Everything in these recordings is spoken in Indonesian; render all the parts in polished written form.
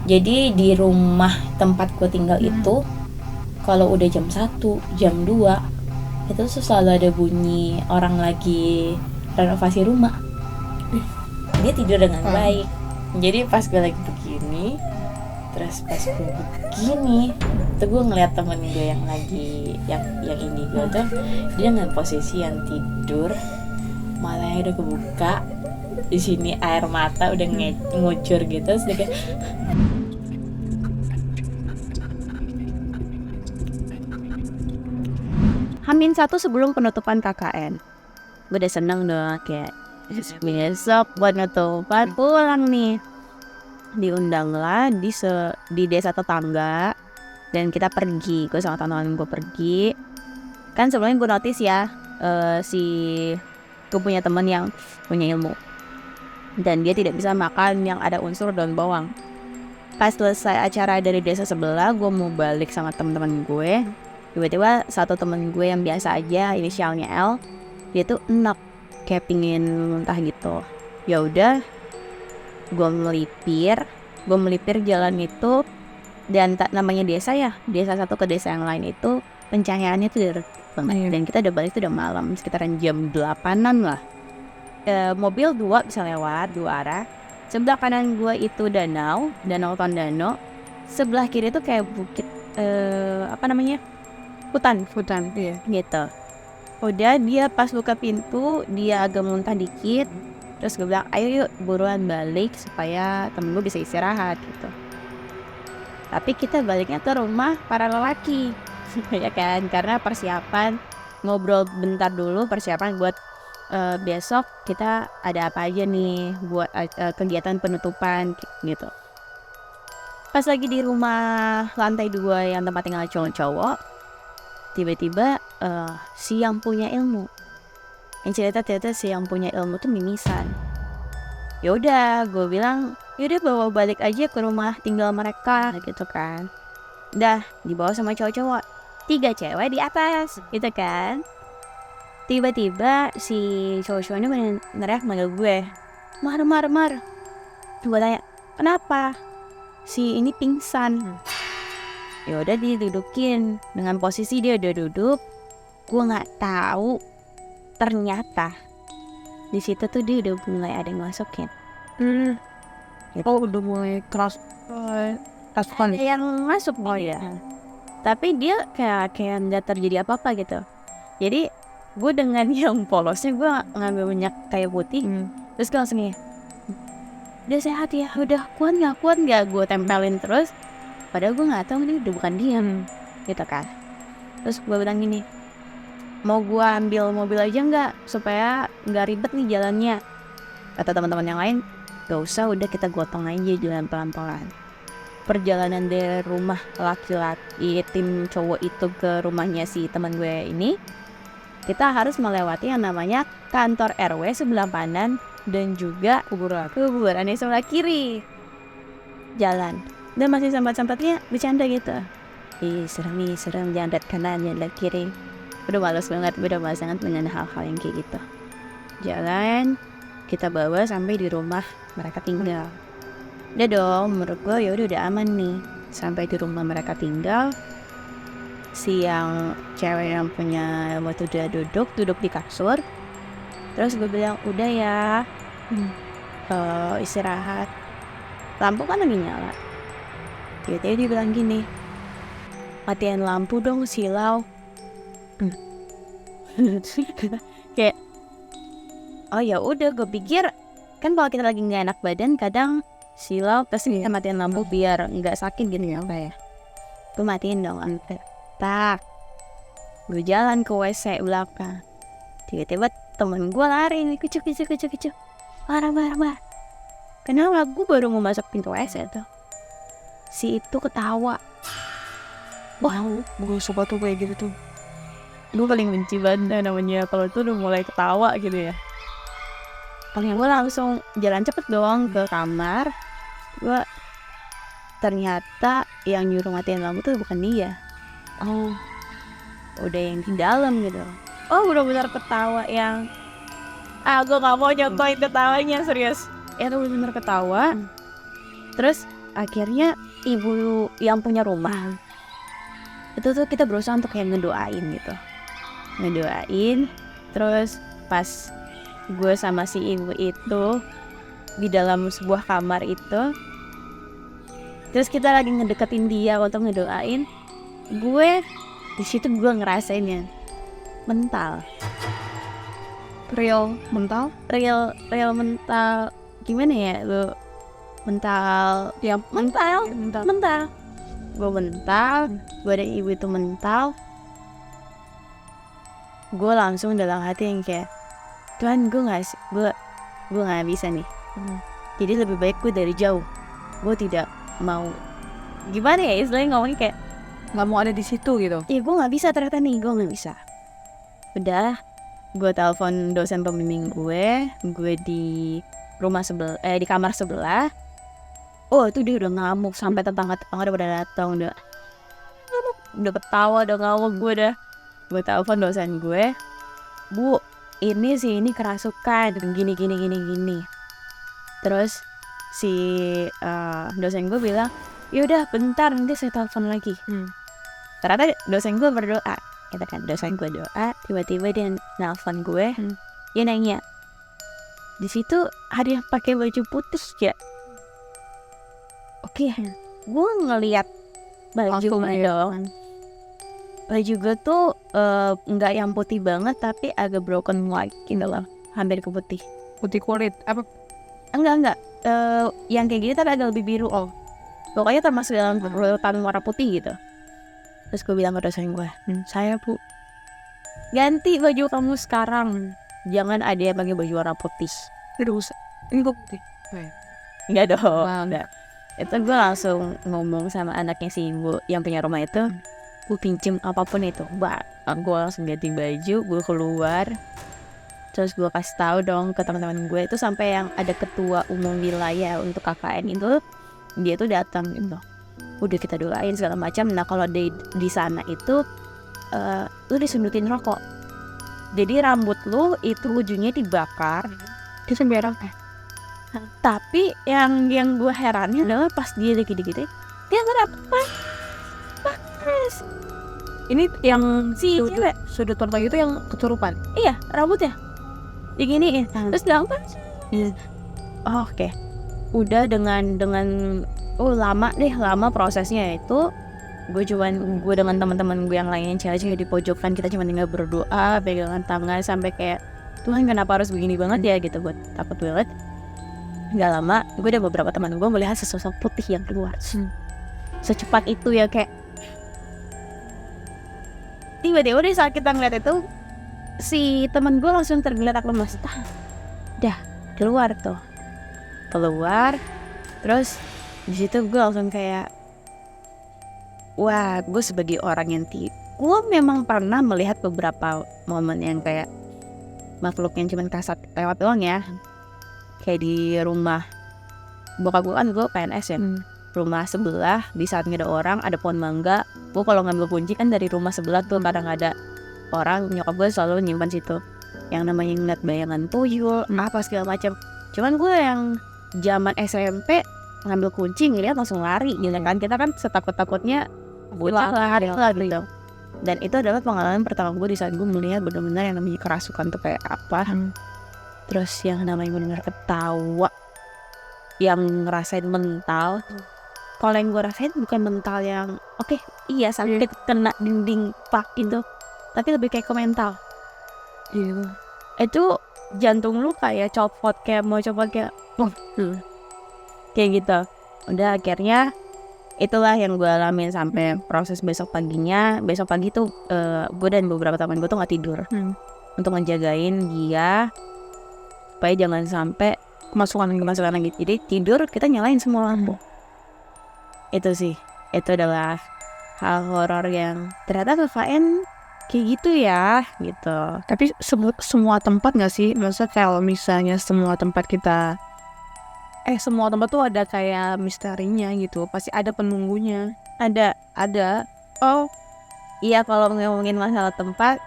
Jadi di rumah tempat gue tinggal itu kalau udah jam 1, jam 2 itu tuh selalu ada bunyi orang lagi renovasi rumah. Dia tidur dengan baik. Jadi pas gue lagi begini, terus pas gue begini, tuh gue ngeliat temen gue yang lagi yang ini gue tuh dia dengan posisi yang tidur, matanya udah kebuka, di sini air mata udah ngucur gitu, terus dia kayak H-1 sebelum penutupan KKN. Gue udah seneng dong, kayak besok buat penutupan pulang nih. Diundanglah di desa tetangga dan kita pergi. Gue sama teman-teman gue pergi. Kan sebelumnya gue notice ya, gue punya teman yang punya ilmu dan dia tidak bisa makan yang ada unsur daun bawang. Pas selesai acara dari desa sebelah, gue mau balik sama teman-teman gue. Tiba-tiba satu temen gue yang biasa aja, inisialnya L, dia tuh enak kayak pingin muntah gitu. Ya udah, gue melipir jalan itu, dan namanya desa ya, desa satu ke desa yang lain itu pencahayaannya tuh banget. Dan kita udah balik tuh udah malam, sekitaran jam 8-an lah. Mobil 2 bisa lewat 2 arah. Sebelah kanan gue itu danau Tondano. Sebelah kiri tuh kayak bukit hutan iya. gitu. Udah dia pas buka pintu dia agak muntah dikit, terus gue bilang ayo yuk buruan balik supaya temen gue bisa istirahat gitu. Tapi kita baliknya ke rumah para lelaki ya kan, karena persiapan ngobrol bentar dulu, persiapan buat besok kita ada apa aja nih buat kegiatan penutupan gitu. Pas lagi di rumah lantai 2 yang tempat tinggal cowok-cowok, tiba-tiba si yang punya ilmu ternyata si yang punya ilmu tuh mimisan. Ya udah gue bilang yaudah bawa balik aja ke rumah tinggal mereka gitu kan. Dah dibawa sama cowok-cowok, 3 cewek di atas gitu kan. Tiba-tiba si cowok-cowok ini neriak manggil gue, Mar. Gue tanya kenapa, si ini pingsan. Ya udah didudukin dengan posisi dia udah duduk. Gue nggak tahu ternyata di situ tuh dia udah mulai ada yang masukin. Gitu. Oh udah mulai keras kan Yang masuk ya. Tapi dia kayak nggak terjadi apa-apa gitu. Jadi gue dengan yang polosnya gue ngambil minyak kayu putih, terus gue langsung udah sehat ya, udah kuat nggak gue tempelin terus. Padahal gue nggak tahu ini udah bukan dia gitu kan. Terus gue bilang gini, mau gue ambil mobil aja nggak supaya nggak ribet nih jalannya. Kata teman-teman yang lain, gak usah, udah kita gotong aja jalan pelan-pelan. Perjalanan dari rumah laki-laki tim cowok itu ke rumahnya si teman gue ini, kita harus melewati yang namanya kantor RW sebelah kanan dan juga kuburan yang sebelah kiri. Jalan dan masih sempat-sempatnya bercanda gitu, serem jangan lihat kanan jangan lihat kiri. Udah malas banget dengan hal-hal yang kayak gitu. Jalan kita bawa sampai di rumah mereka tinggal. Udah dong, menurut gue ya udah aman nih. Sampai di rumah mereka tinggal, si yang cewek yang punya ilmu tuh udah duduk di kasur. Terus gue bilang udah ya, istirahat. Lampu kan lagi nyala. Tiba-tiba dia bilang gini, matiin lampu dong silau. Kayak oh ya udah, gue pikir kan kalau kita lagi nggak enak badan kadang silau pasti kita matiin lampu biar nggak sakit gitu ya kayak. Gue matiin dong lampu. Tak, gue jalan ke WC belakang. Tiba-tiba temen gue lari nih, kucuk. Marah. Kenapa? Gue baru mau masuk pintu WC tuh, si itu ketawa. Wah, gue suka tuh kayak gitu tuh. Gue paling benci banget namanya kalau itu udah mulai ketawa gitu ya. Paling gue langsung jalan cepet doang ke kamar. Gue ternyata yang nyuruh matiin lampu tuh bukan dia. Oh, udah yang di dalam gitu. Oh, benar-benar ketawa yang gue nggak mau nyobain ketawanya serius. Itu benar-benar ketawa. Terus akhirnya ibu yang punya rumah itu tuh kita berusaha untuk kayak ngedoain gitu, terus pas gue sama si ibu itu di dalam sebuah kamar itu, terus kita lagi ngedeketin dia untuk ngedoain, gue di situ gue ngerasainnya mental, Real mental. real mental, gimana ya lu, mental Ya, mental mental. gue mental, gue dan ibu itu mental. Gue langsung dalam hati yang kayak, Tuhan, gue nggak bisa nih. Jadi lebih baik gue dari jauh. Gue tidak mau, gimana ya istilahnya ngomongnya kayak, Nggak mau ada di situ gitu. ya gue nggak bisa ternyata nih, gue nggak bisa. Udah, gue telepon dosen pembimbing gue di rumah di kamar sebelah. Oh itu dia udah ngamuk sampai tetangga udah pada datang, udah ketawa, udah ngamuk. Gue telepon dosen gue, Bu, ini kerasukan gini. Terus si dosen gue bilang, yaudah bentar nanti saya telepon lagi. Ternyata dosen gue berdoa, kita kan dosen gue doa, tiba-tiba dia nelfon gue, dia nanya, di situ ada yang pakai baju putih ya? Oke, gue ngeliat baju Langsung dong. Baju gue tuh nggak yang putih banget tapi agak broken white gitu loh, hampir ke putih. Putih kulit. Apa? Enggak, yang kayak gini tapi agak lebih biru. Pokoknya termasuk dalam urutan warna putih gitu. Terus gue bilang ke dosen gue, saya Bu, ganti baju kamu sekarang, jangan ada yang pakai baju warna putih. Terus ini kok putih. Enggak dong, enggak. Itu gue langsung ngomong sama anaknya si ibu yang punya rumah itu, gue pinjem apapun itu, gue langsung ganti baju, gue keluar, terus gue kasih tahu dong ke teman-teman gue itu, sampai yang ada ketua umum wilayah untuk KKN itu, dia tuh datang gitu, udah kita doain segala macam. Nah kalau di sana itu, lu disundutin rokok, jadi rambut lu itu ujungnya dibakar, Dia sembarang. tapi yang gue herannya adalah pas dia dikit-dikit dia nggak panas. Ini yang Si cewek, sudut pandang itu yang keturupan. iya rambutnya diginiin, terus bilang panas. Oh, oke. Udah dengan lama prosesnya itu, gue dengan teman-teman gue yang lain cewek-cewek di pojokan, kita cuma tinggal berdoa, pegangan tangan sampai kayak, Tuhan kenapa harus begini banget ya gitu, gue takut banget. Gak lama, gue ada beberapa teman gue melihat sesosok putih yang keluar. Secepat itu ya, kayak tiba-tiba di saat kita ngeliat itu, si teman gue langsung tergeletak lemas. Dah keluar, terus di situ gue langsung kayak, wah, gue sebagai orang yang gue memang pernah melihat beberapa momen yang kayak makhluk yang cuma kasat lewat doang ya. Kayak di rumah bokap gue kan, gue PNS ya, rumah sebelah di saat nggak ada orang, ada pohon mangga, gue kalau ngambil kunci kan dari rumah sebelah tuh, kadang ada orang, nyokap gue selalu nyimpan situ yang namanya ngeliat bayangan tuyul apa segala macam. Cuman gue yang zaman SMP ngambil kunci ngeliat langsung lari gitu kan, kita kan setakut-takutnya bocah lah gitu. Dan itu adalah pengalaman pertama gue di saat gue melihat benar-benar yang namanya kerasukan tuh kayak apa. Terus yang namanya benar ketawa, yang ngerasain mental. Kalau yang gue rasain bukan mental yang iya sampai kena dinding pak gitu, tapi lebih kayak ke mental. Itu jantung lu kayak copot, kayak mau copot kayak kayak gitu. Udah akhirnya itulah yang gue alamin sampai proses besok paginya. Besok pagi tuh gue dan beberapa teman gue tuh nggak tidur untuk ngejagain dia supaya jangan sampai kemasukan lagi. Jadi tidur kita nyalain semua lampu. Itu sih, itu adalah hal horor yang ternyata KKN kayak gitu ya gitu. Tapi semua tempat nggak sih? Maksudnya kalau misalnya semua tempat kita semua tempat tuh ada kayak misterinya gitu. Pasti ada penunggunya. Ada. Oh iya, kalau ngomongin masalah tempat,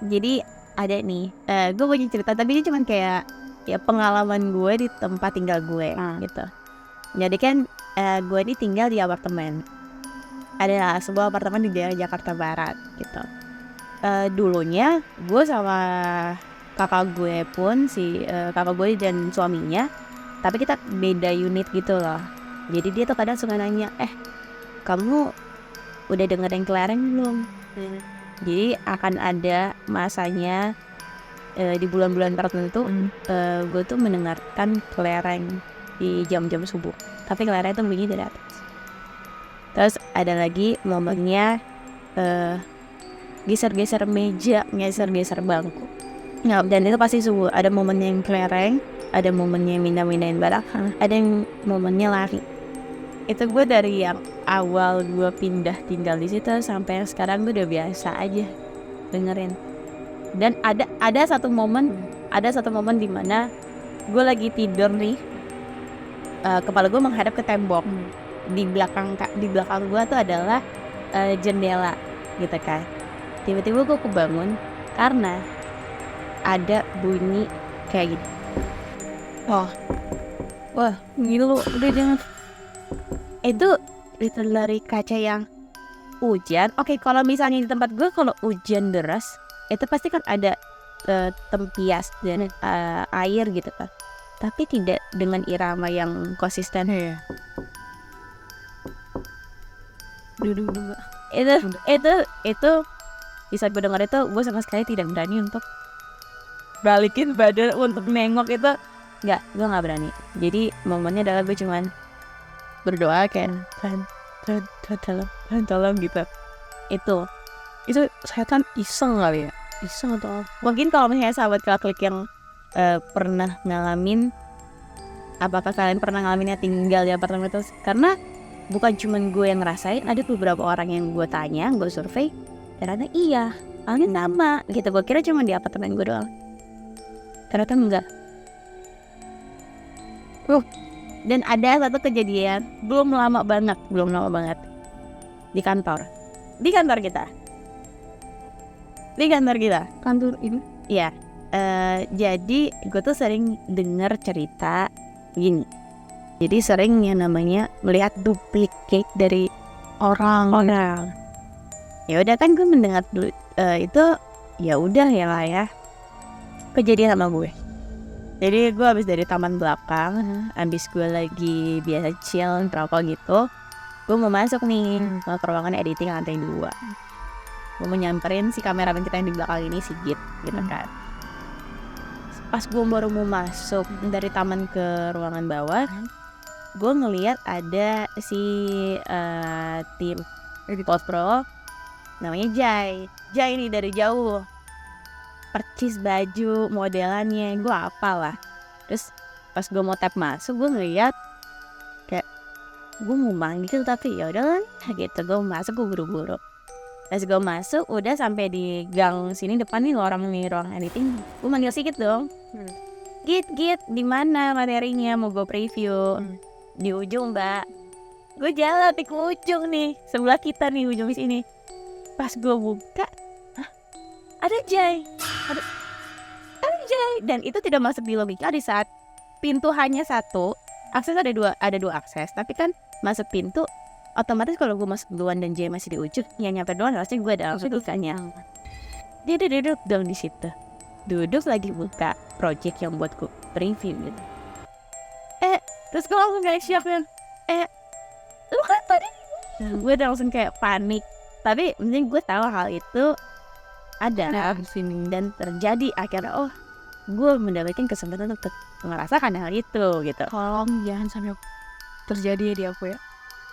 jadi ada nih, gue punya cerita, tapi ini cuman kayak ya pengalaman gue di tempat tinggal gue gitu. Jadi kan gue ini tinggal di apartemen. Ada sebuah apartemen di daerah Jakarta Barat gitu. Dulunya gue sama kakak gue pun kakak gue dan suaminya, tapi kita beda unit gitu loh. Jadi dia tuh kadang suka nanya, kamu udah dengerin kelereng belum? Jadi akan ada masanya di bulan-bulan tertentu gue tuh mendengarkan kelereng di jam-jam subuh. Tapi kelereng itu bunyi dari atas. Terus ada lagi momennya geser-geser meja, geser-geser bangku. Nah, dan itu pasti subuh. Ada momennya yang kelereng, ada momennya yang mindah-mindahin barang, ada yang momennya lari. Itu gue dari yang awal gue pindah tinggal di situ sampai yang sekarang gue udah biasa aja dengerin. Dan ada satu momen di mana gue lagi tidur nih, kepala gue menghadap ke tembok. Di belakang gue tuh adalah jendela gitu kan. Tiba-tiba gue kebangun karena ada bunyi kayak gitu. Wah, gila, udah jangan. Itu dari kaca yang hujan. Oke, kalau misalnya di tempat gue kalau hujan deras, itu pasti kan ada tempias dan air gitu kan. Tapi tidak dengan irama yang konsisten. Itu bisa gue dengar itu, gue sama sekali tidak berani untuk balikin badan untuk nengok itu. Gue nggak berani. Jadi momennya adalah gue cuman berdoa kayak tolong gitu. Itu Setan iseng kali ya, iseng atau mungkin kalau misalnya sahabat Klik yang pernah ngalamin, apakah kalian pernah ngalaminnya tinggal di apartemen itu? Karena bukan cuman gue yang ngerasain, ada beberapa orang yang gue tanya, gue survei, ternyata iya, halnya sama gitu. Gue kira cuma di apartemen gue doang, ternyata enggak. Dan ada satu kejadian belum lama banget di kantor kita. kantor ini? Iya. Jadi gue tuh sering dengar cerita gini. Jadi sering yang namanya melihat duplicate dari orang. Ya udah kan gue mendengar itu, ya udah ya lah ya. Kejadian sama gue. Jadi gue habis dari taman belakang, habis gue lagi biasa chill, ngerokok gitu. Gue mau masuk nih ke ruangan editing lantai 2. Gue mau nyamperin si kameramen kita yang di belakang ini, Sigit gitu kan. Pas gue baru mau masuk dari taman ke ruangan bawah, gue ngeliat ada si tim post pro namanya Jai ini dari jauh, percis baju modelannya gue apalah. Terus pas gue mau tap masuk, gue ngeliat kayak gue mau manggil tapi ya udah gitu. Gue masuk, gue buru-buru. Pas gue masuk udah sampai di gang sini depan nih ruang editing, gue manggil Sigit dong. Git di mana materinya, mau gue preview. Di ujung, Mbak. Gue jalan ke ujung nih, sebelah kita nih, ujung sini. Pas gue buka, ada Jai. Dan itu tidak masuk di logika di saat pintu hanya satu, akses ada dua akses. Tapi kan masuk pintu otomatis kalau gue masuk duluan dan Jay masih di ujung, yang nyampe duluan harusnya gue ada langsung ikannya. Dia duduk dong di situ, duduk lagi buka project yang buat gue preview gitu. Terus gue langsung kayak siap kan, lu kan tadi. Gue udah langsung kayak panik. Tapi mending gue tahu hal itu ada di sini dan terjadi. Akhirnya gue mendapatkan kesempatan untuk merasakan hal itu gitu. Tolong jangan sampai terjadi ya di aku ya.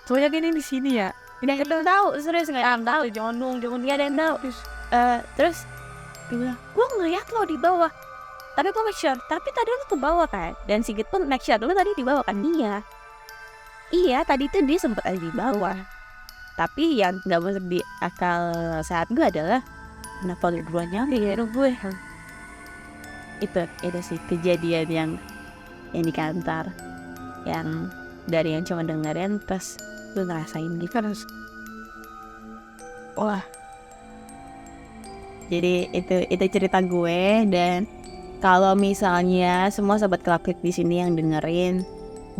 Soalnya gini di sini ya. Ini ada yang tahu, serius nggak ada yang tahu. Jangan nggak ada yang tahu. Terus dia bilang, gue ngeliat lo di bawah. Tapi gue make sure, tapi tadi lo ke bawah kan. Dan Sigit pun make sure, lo tadi di bawah kan. Iya, tadi tuh dia sempat ada di bawah. Tapi yang nggak masuk di akal saat gue adalah kenapa lo duluan nyampe ya gue. Itu sih kejadian yang di kantor, yang dari yang cuma dengerin terus gue ngerasain gitu. Terus wah, jadi itu cerita gue. Dan kalau misalnya semua sobat Klik di sini yang dengerin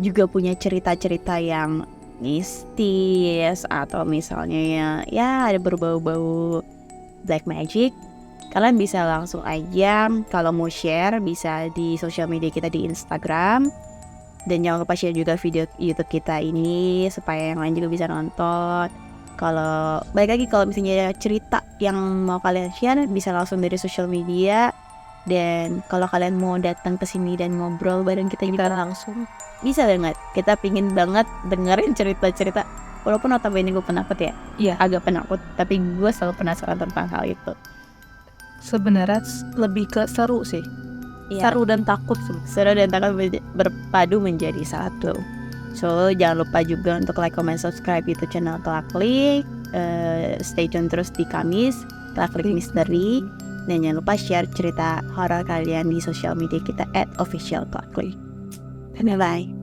juga punya cerita-cerita yang mistis atau misalnya ya ada berbau-bau black magic, kalian bisa langsung aja kalau mau share bisa di sosial media kita di Instagram. Dan jangan lupa share juga video YouTube kita ini supaya yang lain juga bisa nonton. Kalau balik lagi, kalau misalnya ada cerita yang mau kalian share bisa langsung dari sosial media. Dan kalau kalian mau datang ke sini dan ngobrol bareng kita juga langsung bisa banget. Kita pingin banget dengerin cerita-cerita. Walaupun notabene gue penakut ya, Iya. agak penakut, tapi gue selalu penasaran tentang hal itu. Sebenarnya lebih ke seru sih. Iya. Seru dan takut sih. Seru dan takut berpadu menjadi satu. So jangan lupa juga untuk like, comment, subscribe YouTube channel Kelaklik. Stay tune terus di Kamis Kelaklik Misteri. Dan jangan lupa share cerita horor kalian di sosial media kita @officialkelaklik. Bye bye.